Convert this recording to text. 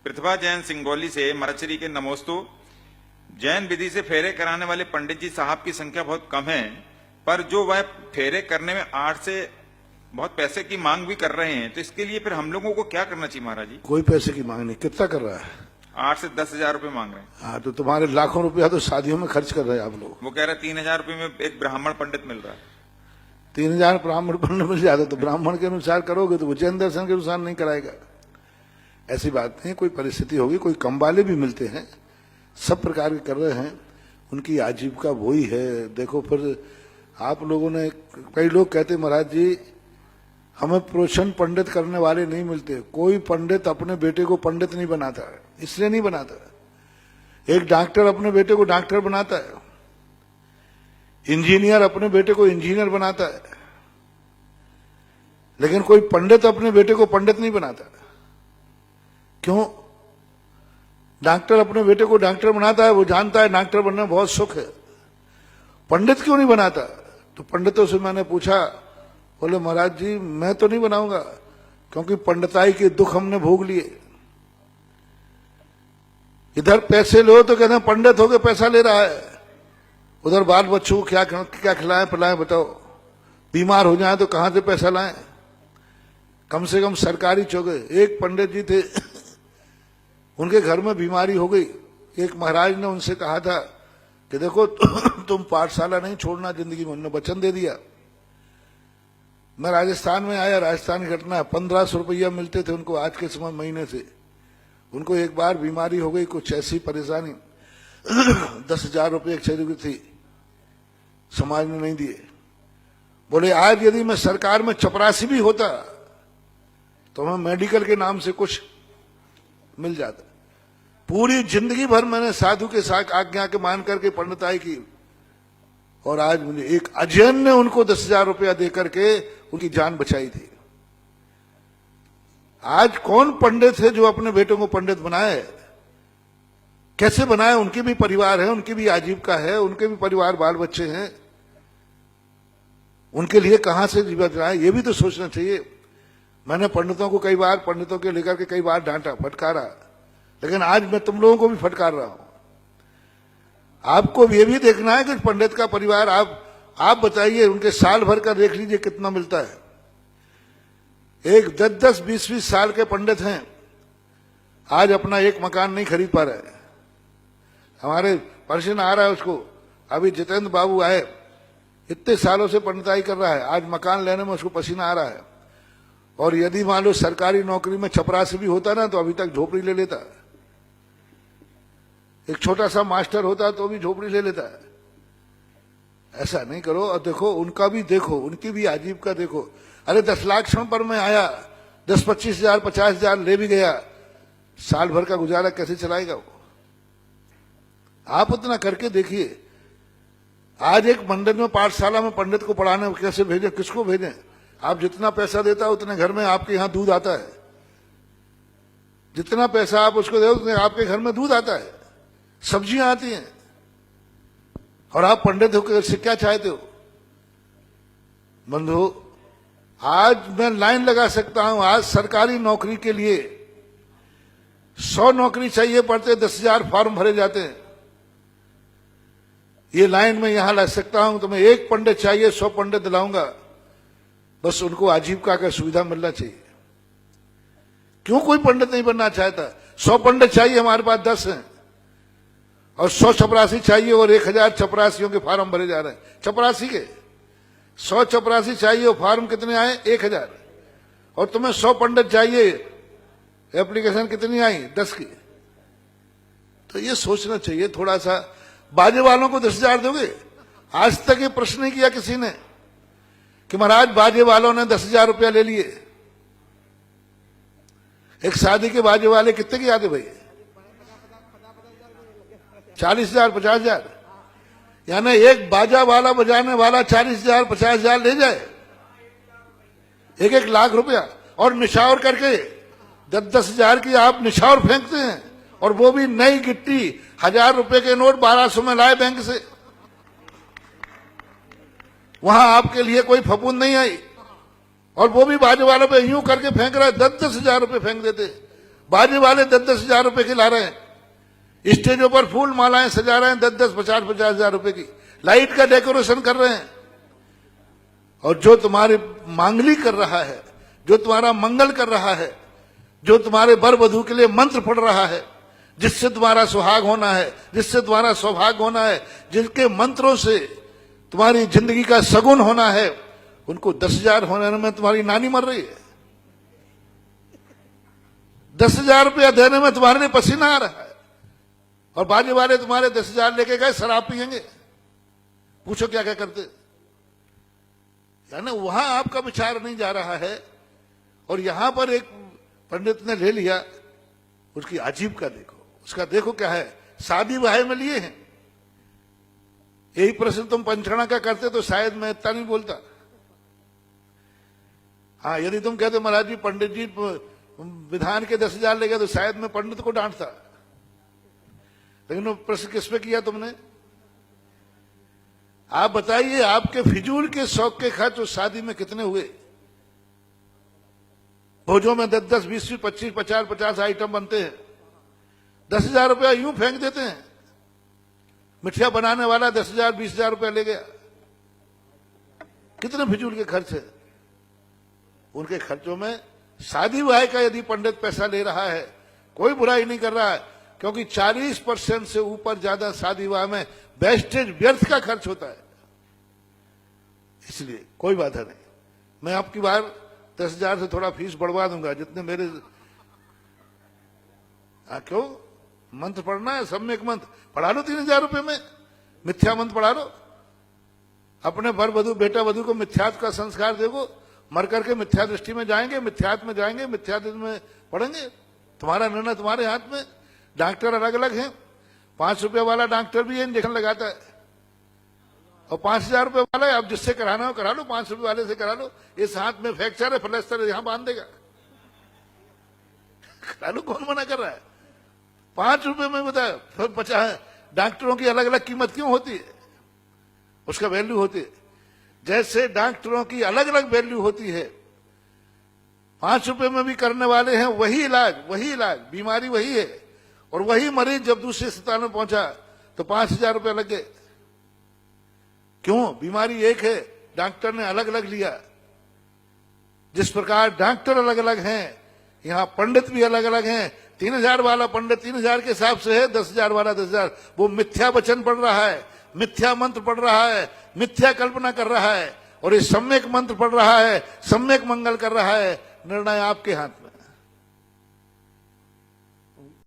प्रतिभा जैन सिंगोली से मरचरी के नमोस्तु। जैन विधि से फेरे कराने वाले पंडित जी साहब की संख्या बहुत कम है, पर जो वह फेरे करने में 8 से बहुत पैसे की मांग भी कर रहे हैं, तो इसके लिए फिर हम लोगों को क्या करना चाहिए महाराज जी? कोई पैसे की मांग नहीं। कितना कर रहा है? 8 से 10 हजार रुपए मांग रहे हैं। हाँ, तो तुम्हारे लाखों रुपया तो शादियों में खर्च कर रहे हैं आप लोग। वो कह रहे 3,000 रुपए में एक ब्राह्मण पंडित मिल रहा है। 3,000 ब्राह्मण पंडित मिल जाता तो ब्राह्मण के अनुसार करोगे तो वो जैन दर्शन के अनुसार नहीं कराएगा। ऐसी बात नहीं, कोई परिस्थिति होगी, कोई कम वाले भी मिलते हैं, सब प्रकार के कर रहे हैं, उनकी आजीविका वही है। देखो फिर आप लोगों ने, कई लोग कहते महाराज जी हमें प्रोशन पंडित करने वाले नहीं मिलते। कोई पंडित अपने बेटे को पंडित नहीं बनाता है, इसलिए नहीं बनाता। एक डॉक्टर अपने बेटे को डॉक्टर बनाता है, इंजीनियर अपने बेटे को इंजीनियर बनाता है, लेकिन कोई पंडित अपने बेटे को पंडित नहीं बनाता। क्यों? डॉक्टर अपने बेटे को डॉक्टर बनाता है, वो जानता है डॉक्टर बनने में बहुत सुख है। पंडित क्यों नहीं बनाता? तो पंडितों से मैंने पूछा, बोले महाराज जी मैं तो नहीं बनाऊंगा, क्योंकि पंडिताई के दुख हमने भोग लिए। इधर पैसे लो तो कहते हैं पंडित होके पैसा ले रहा है, उधर बाल बच्चों को क्या खिलाएं पिलाएं बताओ। बीमार हो जाए तो कहां से पैसा लाएं? कम से कम सरकारी चौके। एक पंडित जी थे, उनके घर में बीमारी हो गई। एक महाराज ने उनसे कहा था कि देखो तुम पाठशाला नहीं छोड़ना जिंदगी में, उन्होंने वचन दे दिया। मैं राजस्थान में आया, राजस्थान की घटना है। 1500 रुपया मिलते थे उनको आज के समय महीने से। उनको एक बार बीमारी हो गई, कुछ ऐसी परेशानी 10,000 रुपये चाहिए थी, समाज ने नहीं दिए। बोले आज यदि मैं सरकार में चपरासी भी होता तो मैं मेडिकल के नाम से कुछ मिल जाता। पूरी जिंदगी भर मैंने साधु के साथ आज्ञा के मान करके पंडिताई की, और आज मुझे एक अजैन ने उनको 10,000 रुपया देकर के उनकी जान बचाई थी। आज कौन पंडित है जो अपने बेटों को पंडित बनाए? कैसे बनाए? उनके भी परिवार है, उनकी भी आजीविका है, उनके भी परिवार बाल बच्चे हैं, उनके लिए कहां से जीवन जाए ये भी तो सोचना चाहिए। मैंने पंडितों को कई बार, पंडितों के लेकर के कई बार डांटा, फटकारा, लेकिन आज मैं तुम लोगों को भी फटकार रहा हूं। आपको ये भी देखना है कि पंडित का परिवार, आप बताइए उनके साल भर का देख लीजिए कितना मिलता है। एक 10-10, 20-20 साल के पंडित हैं, आज अपना एक मकान नहीं खरीद पा रहे। हमारे पर्सन आ रहा है उसको, अभी जितेंद्र बाबू आए, इतने सालों से पंडिताई कर रहा है, आज मकान लेने में उसको पसीना आ रहा है। और यदि मान लो सरकारी नौकरी में छपरासी भी होता ना तो अभी तक झोपड़ी ले लेता। एक छोटा सा मास्टर होता तो भी झोपड़ी ले लेता है। ऐसा नहीं करो। और देखो उनका भी, देखो उनकी भी आजीविका देखो। अरे 10 लाख क्षण पर मैं आया, 10-25 हजार 50 हजार ले भी गया, साल भर का गुजारा कैसे चलाएगा वो? आप उतना करके देखिए। आज एक मंदिर में, पाठशाला में पंडित को पढ़ाने कैसे भेजें, किसको भेजें? आप जितना पैसा देता है उतने घर में आपके यहां दूध आता है। जितना पैसा आप उसको दे उतने आपके घर में दूध आता है, सब्जियां आती हैं, और आप पंडित होकर से क्या चाहते हो? बंधु, आज मैं लाइन लगा सकता हूं। आज सरकारी नौकरी के लिए 100 नौकरी चाहिए पड़ते, 10,000 फॉर्म भरे जाते हैं। ये लाइन में यहां लग सकता हूं तो मैं एक पंडित चाहिए, 100 पंडित दिलाऊंगा। बस उनको आजीविका का सुविधा मिलना चाहिए। क्यों कोई पंडित नहीं बनना चाहता? 100 पंडित चाहिए, हमारे पास 10 हैं, और 100 चपरासी चाहिए, और 1,000 चपरासियों के फार्म भरे जा रहे हैं। चपरासी के 100 चपरासी चाहिए, और फार्म कितने आए? 1,000। और तुम्हें 100 पंडित चाहिए, एप्लीकेशन कितनी आई? 10 की। तो ये सोचना चाहिए थोड़ा सा। बाजे वालों को 10,000 दोगे? आज तक ये प्रश्न नहीं किया किसी ने कि महाराज बाजे वालों ने 10,000 रुपया ले लिए। एक शादी के बाजे वाले कितने के आते भाई? 40,000 50,000। यानी एक बाजा वाला बजाने वाला 40,000 50,000 ले जाए, 1-1 लाख रुपया, और निछावर करके 10-10 हजार की आप निछावर फेंकते हैं, और वो भी नई गिट्टी। 1,000 रुपए के नोट 1200 में लाए बैंक से। वहां आपके लिए कोई फपूंद नहीं आई, और वो भी बाजे वालों पे यूं करके फेंक रहा है, 10-10 हजार रुपए फेंक देते। बाजे वाले 10-10 हजार रुपए के ला रहे हैं, स्टेजों पर फूल मालाएं सजा रहे हैं 10-10, 50-50 हजार रुपए की, लाइट का डेकोरेशन कर रहे हैं। और जो तुम्हारे मांगली कर रहा है, जो तुम्हारा मंगल कर रहा है, जो तुम्हारे वर वधू के लिए मंत्र पढ़ रहा है, जिससे तुम्हारा सुहाग होना है, जिससे तुम्हारा सौभाग्य होना है, जिनके मंत्रों से तुम्हारी जिंदगी का सगुन होना है, उनको 10,000 होने में तुम्हारी नानी मर रही है। 10,000 रुपया देने में तुम्हारे लिए पसीना आ रहा है, और बाजे वाले तुम्हारे 10,000 लेके गए शराब पियेंगे। पूछो क्या क्या करते। यानी वहां आपका विचार नहीं जा रहा है, और यहां पर एक पंडित ने ले लिया, उसकी अजीब का देखो, उसका देखो क्या है, शादी ब्याह में लिए हैं। यही प्रश्न तुम पंचकर्णा का करते तो शायद मैं इतना नहीं बोलता। हाँ, यदि तुम कहते महाराज जी पंडित जी विधान के 10,000 ले गए तो शायद मैं पंडित को डांटता। लेकिन वो प्रश्न किस पे किया तुमने? आप बताइए, आपके फिजूल के शौक के खर्च उस शादी में कितने हुए? भोजों में 10-10, 20-20, 25, 50-50 आइटम बनते हैं, 10,000 रुपया यूं फेंक देते हैं। मिठिया बनाने वाला 10,000, 20,000 रुपया ले गया। कितने फिजूल के खर्च है? उनके खर्चों में शादी ब्याह का यदि पंडित पैसा ले रहा है, कोई बुराई नहीं कर रहा है, क्योंकि 40% से ऊपर ज्यादा शादी ब्याह में वेस्टेज, व्यर्थ का खर्च होता है। इसलिए कोई बाधा नहीं, मैं आपकी बार 10,000 से थोड़ा फीस बढ़वा दूंगा, जितने मेरे। क्यों? मंत्र पढ़ना है, सम्यक मंत्र पढ़ा लो 3,000 रुपए में, मिथ्या मंत्र पढ़ा लो। अपने वर वधू, बेटा वधू को मिथ्यात्व का संस्कार देखो, मर करके मिथ्या दृष्टि में जाएंगे, मिथ्यात्व में जाएंगे, मिथ्यात्व में पढ़ेंगे। तुम्हारा निर्णय तुम्हारे हाथ में। डॉक्टर अलग अलग हैं, 5 रुपये वाला डॉक्टर भी इंजेक्शन लगाता है, और 5,000 रुपये वाला है, आप जिससे कराना हो करा लो, 5 रुपये वाले से करा लो। इस हाथ में फ्रैक्चर है, प्लास्टर है, यहां बांध देगा, करा लो, कौन मना कर रहा है? 5 रुपये में बताया, फिर 50। डॉक्टरों की अलग अलग कीमत क्यों होती है? उसका वैल्यू होती है। जैसे डॉक्टरों की अलग अलग वैल्यू होती है, 5 रुपये में भी करने वाले हैं वही इलाज, बीमारी वही है, और वही मरीज जब दूसरे अस्पताल में पहुंचा तो 5,000 रुपये लग गए। क्यों? बीमारी एक है, डॉक्टर ने अलग अलग लिया। जिस प्रकार डॉक्टर अलग अलग हैं, यहां पंडित भी अलग अलग हैं। 3,000 वाला पंडित 3,000 के हिसाब से है, 10,000 वाला 10,000। वो मिथ्या वचन पढ़ रहा है, मिथ्या मंत्र पढ़ रहा है, मिथ्या कल्पना कर रहा है, और ये सम्यक मंत्र पढ़ रहा है, सम्यक मंगल कर रहा है। निर्णय आपके हाथ में।